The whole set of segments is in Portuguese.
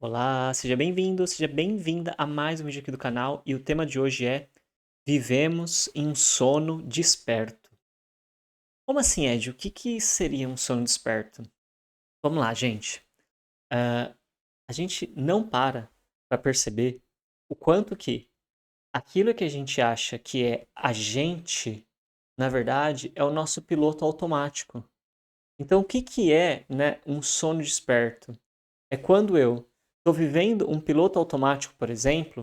Olá, seja bem-vindo, seja bem-vinda a mais um vídeo aqui do canal e o tema de hoje é Vivemos em um sono desperto. Como assim, Ed? O que seria um sono desperto? Vamos lá, gente. Ah, a gente não para perceber o quanto que aquilo que a gente acha que é a gente, na verdade, é o nosso piloto automático. Então, o que é, né, um sono desperto? É quando eu estou vivendo um piloto automático, por exemplo,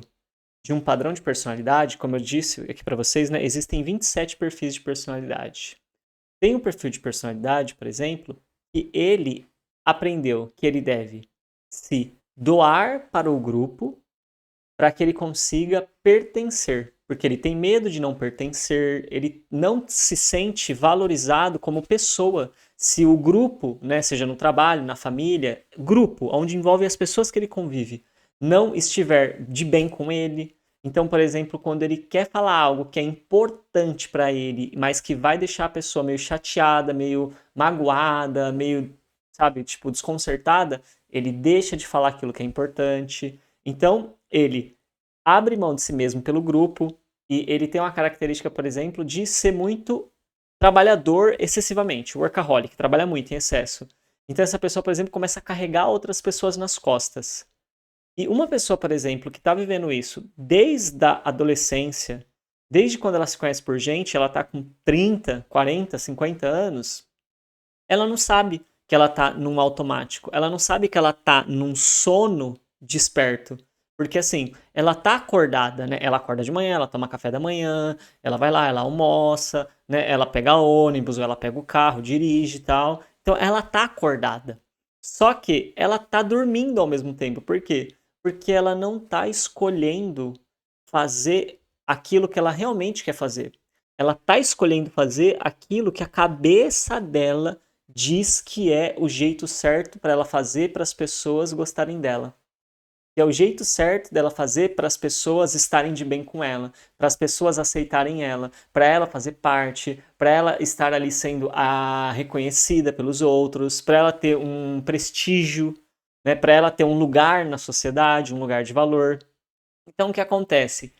de um padrão de personalidade, como eu disse aqui para vocês, né, existem 27 perfis de personalidade. Tem um perfil de personalidade, por exemplo, que ele aprendeu que ele deve se doar para o grupo para que ele consiga pertencer, porque ele tem medo de não pertencer, ele não se sente valorizado como pessoa se o grupo, né, seja no trabalho, na família, grupo, onde envolve as pessoas que ele convive, não estiver de bem com ele. Então, por exemplo, quando ele quer falar algo que é importante para ele, mas que vai deixar a pessoa meio chateada, meio magoada, meio, sabe, tipo, desconcertada, ele deixa de falar aquilo que é importante. Então, ele abre mão de si mesmo pelo grupo e ele tem uma característica, por exemplo, de ser muito trabalhador excessivamente, workaholic, trabalha muito em excesso. Então essa pessoa, por exemplo, começa a carregar outras pessoas nas costas. E uma pessoa, por exemplo, que está vivendo isso desde a adolescência, desde quando ela se conhece por gente, ela está com 30, 40, 50 anos, ela não sabe que ela tá num automático. Ela não sabe que ela tá num sono desperto. Porque assim, ela tá acordada, né? Ela acorda de manhã, ela toma café da manhã, ela vai lá, ela almoça, né? Ela pega ônibus, ou ela pega o carro, dirige e tal. Então ela tá acordada. Só que ela tá dormindo ao mesmo tempo. Por quê? Porque ela não tá escolhendo fazer aquilo que ela realmente quer fazer. Ela tá escolhendo fazer aquilo que a cabeça dela diz que é o jeito certo para ela fazer para as pessoas gostarem dela. Que é o jeito certo dela fazer para as pessoas estarem de bem com ela, para as pessoas aceitarem ela, para ela fazer parte, para ela estar ali sendo reconhecida pelos outros, para ela ter um prestígio, né, para ela ter um lugar na sociedade, um lugar de valor. Então o que acontece?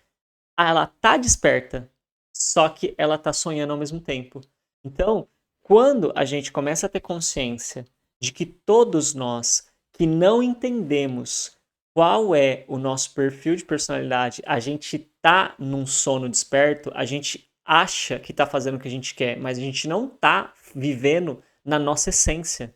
Ela tá desperta, só que ela tá sonhando ao mesmo tempo. Então, quando a gente começa a ter consciência de que todos nós que não entendemos qual é o nosso perfil de personalidade, a gente tá num sono desperto, a gente acha que tá fazendo o que a gente quer, mas a gente não tá vivendo na nossa essência.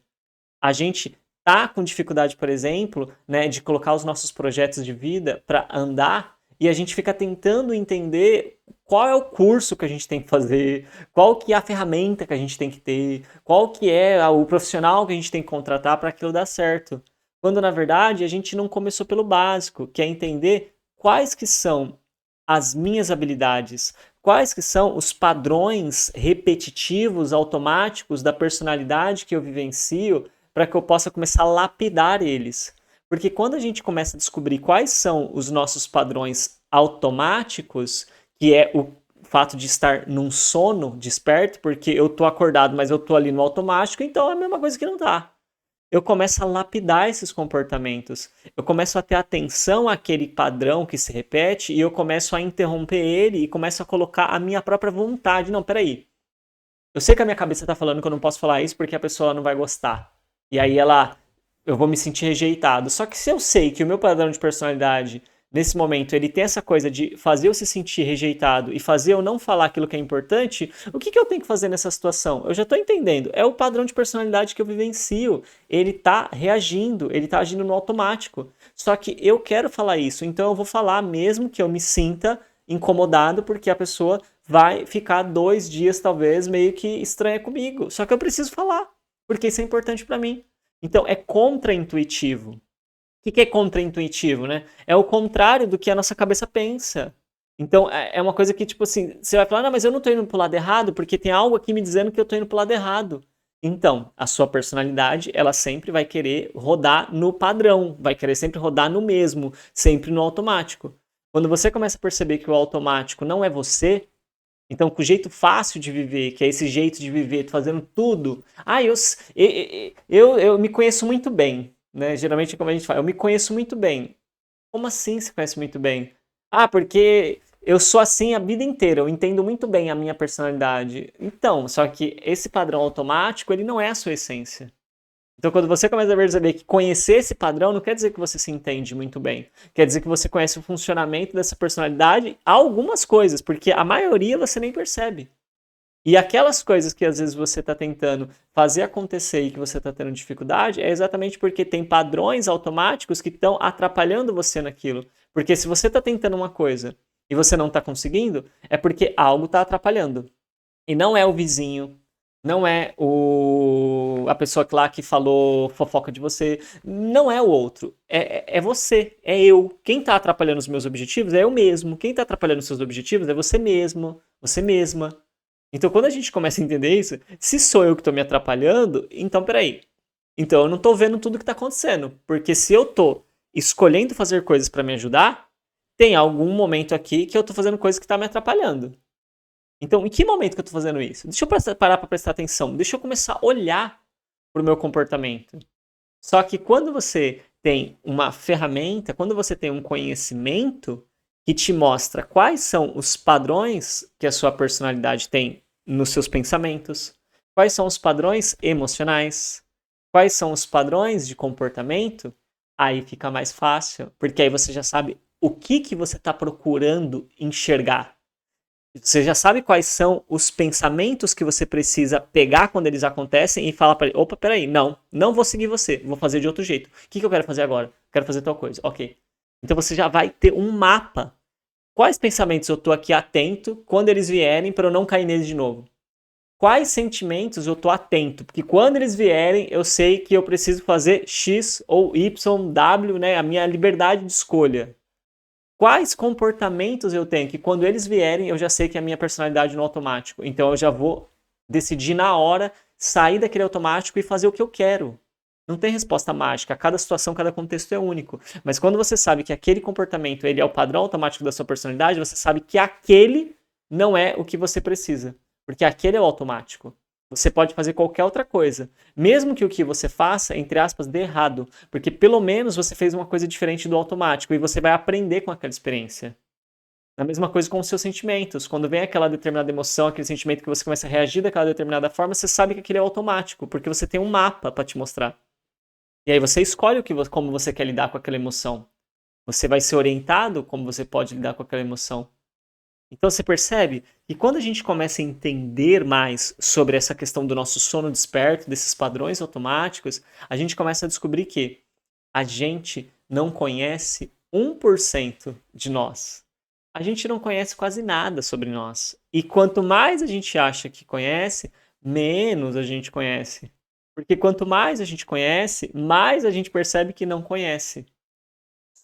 A gente tá com dificuldade, por exemplo, né, de colocar os nossos projetos de vida para andar e a gente fica tentando entender qual é o curso que a gente tem que fazer, qual que é a ferramenta que a gente tem que ter, qual que é o profissional que a gente tem que contratar para aquilo dar certo. Quando na verdade a gente não começou pelo básico, que é entender quais que são as minhas habilidades, quais que são os padrões repetitivos, automáticos da personalidade que eu vivencio para que eu possa começar a lapidar eles. Porque quando a gente começa a descobrir quais são os nossos padrões automáticos, que é o fato de estar num sono desperto, porque eu tô acordado, mas eu tô ali no automático, então é a mesma coisa que não tá. Eu começo a lapidar esses comportamentos. Eu começo a ter atenção àquele padrão que se repete e eu começo a interromper ele e começo a colocar a minha própria vontade. Não, peraí. Eu sei que a minha cabeça tá falando que eu não posso falar isso porque a pessoa não vai gostar. E aí eu vou me sentir rejeitado. Só que se eu sei que o meu padrão de personalidade nesse momento ele tem essa coisa de fazer eu se sentir rejeitado e fazer eu não falar aquilo que é importante, o que eu tenho que fazer nessa situação? Eu já tô entendendo. É o padrão de personalidade que eu vivencio. Ele tá reagindo, ele tá agindo no automático. Só que eu quero falar isso, então eu vou falar mesmo que eu me sinta incomodado porque a pessoa vai ficar 2 dias, talvez, meio que estranha comigo. Só que eu preciso falar, porque isso é importante para mim. Então, é contraintuitivo. O que é contraintuitivo, né? É o contrário do que a nossa cabeça pensa. Então, é uma coisa que, tipo assim, você vai falar, não, mas eu não tô indo pro lado errado, porque tem algo aqui me dizendo que eu tô indo pro lado errado. Então, a sua personalidade, ela sempre vai querer rodar no padrão, vai querer sempre rodar no mesmo, sempre no automático. Quando você começa a perceber que o automático não é você, então, com o jeito fácil de viver, que é esse jeito de viver, fazendo tudo. Eu me conheço muito bem. né? Geralmente, como a gente fala, eu me conheço muito bem. Como assim se conhece muito bem? Ah, porque eu sou assim a vida inteira, eu entendo muito bem a minha personalidade. Então, só que esse padrão automático, ele não é a sua essência. Então, quando você começa a perceber que conhecer esse padrão não quer dizer que você se entende muito bem. Quer dizer que você conhece o funcionamento dessa personalidade, algumas coisas, porque a maioria você nem percebe. E aquelas coisas que às vezes você está tentando fazer acontecer e que você está tendo dificuldade, é exatamente porque tem padrões automáticos que estão atrapalhando você naquilo. Porque se você está tentando uma coisa e você não está conseguindo, é porque algo está atrapalhando. E não é o vizinho, não é a pessoa lá que falou fofoca de você, não é o outro, é você, é eu. Quem está atrapalhando os meus objetivos é eu mesmo. Quem está atrapalhando os seus objetivos é você mesmo, você mesma. Então, quando a gente começa a entender isso, se sou eu que estou me atrapalhando, então peraí. Então eu não estou vendo tudo que está acontecendo. Porque se eu estou escolhendo fazer coisas para me ajudar, tem algum momento aqui que eu estou fazendo coisas que está me atrapalhando. Então, em que momento que eu estou fazendo isso? Deixa eu parar para prestar atenção. Deixa eu começar a olhar para o meu comportamento. Só que quando você tem uma ferramenta, quando você tem um conhecimento que te mostra quais são os padrões que a sua personalidade tem nos seus pensamentos, quais são os padrões emocionais, quais são os padrões de comportamento, aí fica mais fácil, porque aí você já sabe o que você está procurando enxergar. Você já sabe quais são os pensamentos que você precisa pegar quando eles acontecem e falar para ele: opa, peraí, não vou seguir você, vou fazer de outro jeito. O que eu quero fazer agora? Quero fazer tal coisa. Ok. Então você já vai ter um mapa. Quais pensamentos eu estou aqui atento quando eles vierem para eu não cair neles de novo? Quais sentimentos eu estou atento? Porque quando eles vierem, eu sei que eu preciso fazer X ou Y, W, né? A minha liberdade de escolha. Quais comportamentos eu tenho que quando eles vierem eu já sei que é a minha personalidade no automático. Então eu já vou decidir na hora sair daquele automático e fazer o que eu quero. Não tem resposta mágica, cada situação, cada contexto é único. Mas quando você sabe que aquele comportamento ele é o padrão automático da sua personalidade, você sabe que aquele não é o que você precisa. Porque aquele é o automático. Você pode fazer qualquer outra coisa. Mesmo que o que você faça, entre aspas, dê errado. Porque pelo menos você fez uma coisa diferente do automático e você vai aprender com aquela experiência. A mesma coisa com os seus sentimentos. Quando vem aquela determinada emoção, aquele sentimento que você começa a reagir daquela determinada forma, você sabe que aquele é automático, porque você tem um mapa para te mostrar. E aí você escolhe como você quer lidar com aquela emoção. Você vai ser orientado como você pode lidar com aquela emoção. Então você percebe que quando a gente começa a entender mais sobre essa questão do nosso sono desperto, desses padrões automáticos, a gente começa a descobrir que a gente não conhece 1% de nós. A gente não conhece quase nada sobre nós. E quanto mais a gente acha que conhece, menos a gente conhece. Porque quanto mais a gente conhece, mais a gente percebe que não conhece.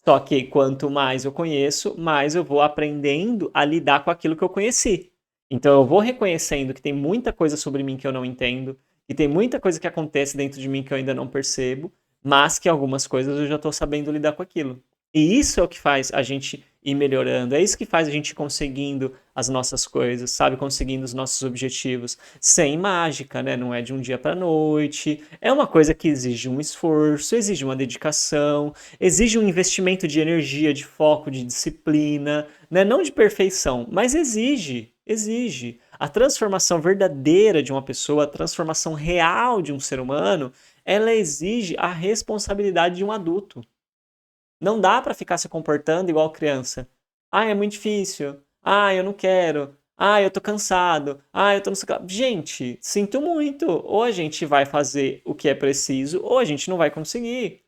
Só que quanto mais eu conheço, mais eu vou aprendendo a lidar com aquilo que eu conheci. Então eu vou reconhecendo que tem muita coisa sobre mim que eu não entendo, que tem muita coisa que acontece dentro de mim que eu ainda não percebo, mas que algumas coisas eu já estou sabendo lidar com aquilo. E isso é o que faz a gente ir melhorando, é isso que faz a gente ir conseguindo as nossas coisas, sabe? Conseguindo os nossos objetivos. Sem mágica, né? Não é de um dia para noite. É uma coisa que exige um esforço, exige uma dedicação, exige um investimento de energia, de foco, de disciplina, né? Não de perfeição, mas exige. A transformação verdadeira de uma pessoa, a transformação real de um ser humano, ela exige a responsabilidade de um adulto. Não dá para ficar se comportando igual criança. Ah, é muito difícil. Ah, eu não quero. Ah, eu tô cansado. Ah, eu tô no... Gente, sinto muito. Ou a gente vai fazer o que é preciso, ou a gente não vai conseguir.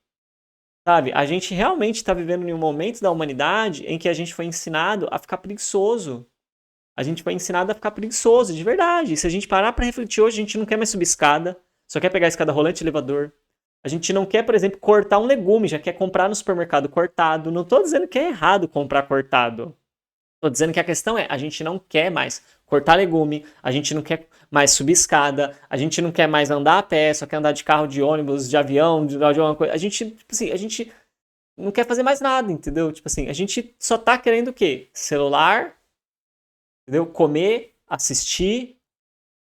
Sabe? A gente realmente está vivendo em um momento da humanidade em que a gente foi ensinado a ficar preguiçoso. A gente foi ensinado a ficar preguiçoso, de verdade. E se a gente parar para refletir hoje, a gente não quer mais subir escada, só quer pegar a escada rolante e elevador. A gente não quer, por exemplo, cortar um legume, já quer comprar no supermercado cortado. Não estou dizendo que é errado comprar cortado. Estou dizendo que a questão é, a gente não quer mais cortar legume, a gente não quer mais subir escada, a gente não quer mais andar a pé, só quer andar de carro, de ônibus, de avião, de alguma coisa. A gente, tipo assim, a gente não quer fazer mais nada, entendeu? Tipo assim, a gente só tá querendo o quê? Celular, entendeu? Comer, assistir,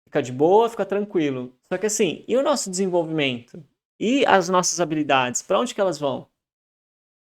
ficar de boa, ficar tranquilo. Só que assim, e o nosso desenvolvimento? E as nossas habilidades, para onde que elas vão?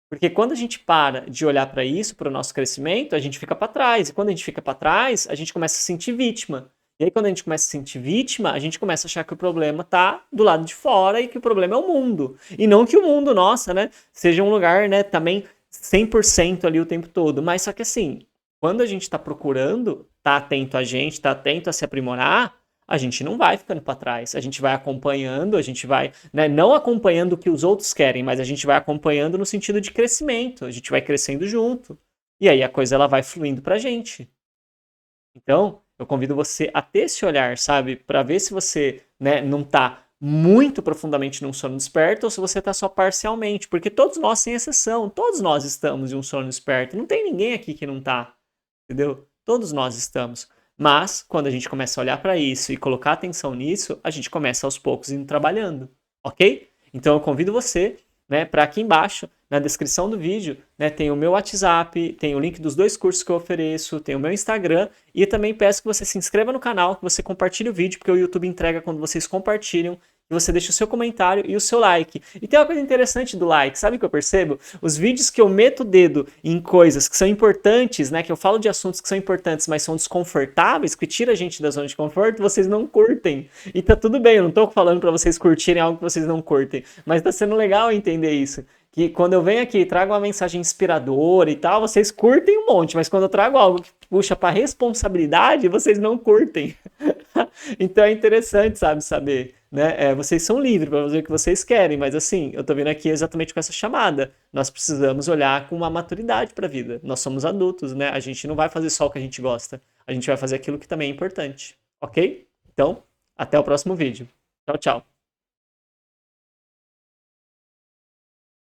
Porque quando a gente para de olhar para isso, para o nosso crescimento, a gente fica para trás. E quando a gente fica para trás, a gente começa a se sentir vítima. E aí, quando a gente começa a se sentir vítima, a gente começa a achar que o problema tá do lado de fora e que o problema é o mundo. E não que o mundo, nossa, né, seja um lugar, né, também 100% ali o tempo todo. Mas só que assim, quando a gente tá procurando, tá atento a gente, tá atento a se aprimorar, a gente não vai ficando para trás. A gente vai acompanhando, a gente vai, né, não acompanhando o que os outros querem, mas a gente vai acompanhando no sentido de crescimento. A gente vai crescendo junto. E aí a coisa ela vai fluindo pra gente. Então, eu convido você a ter esse olhar, sabe, para ver se você, né, não tá muito profundamente num sono desperto ou se você tá só parcialmente, porque todos nós, sem exceção, todos nós estamos em um sono desperto. Não tem ninguém aqui que não tá, entendeu? Todos nós estamos. Mas, quando a gente começa a olhar para isso e colocar atenção nisso, a gente começa aos poucos indo trabalhando, ok? Então eu convido você, né, para aqui embaixo, na descrição do vídeo, né, tem o meu WhatsApp, tem o link dos 2 cursos que eu ofereço, tem o meu Instagram e também peço que você se inscreva no canal, que você compartilhe o vídeo, porque o YouTube entrega quando vocês compartilham e você deixa o seu comentário e o seu like. E tem uma coisa interessante do like, sabe o que eu percebo? Os vídeos que eu meto o dedo em coisas que são importantes, né, que eu falo de assuntos que são importantes, mas são desconfortáveis, que tira a gente da zona de conforto, vocês não curtem. E tá tudo bem, eu não tô falando para vocês curtirem algo que vocês não curtem, mas tá sendo legal entender isso. Que quando eu venho aqui e trago uma mensagem inspiradora e tal, vocês curtem um monte, mas quando eu trago algo que puxa para responsabilidade, vocês não curtem. Então é interessante, sabe, saber, né? Vocês são livres para fazer o que vocês querem, mas assim, eu tô vindo aqui exatamente com essa chamada. Nós precisamos olhar com uma maturidade para a vida. Nós somos adultos, né? A gente não vai fazer só o que a gente gosta. A gente vai fazer aquilo que também é importante, ok? Então, até o próximo vídeo. Tchau, tchau.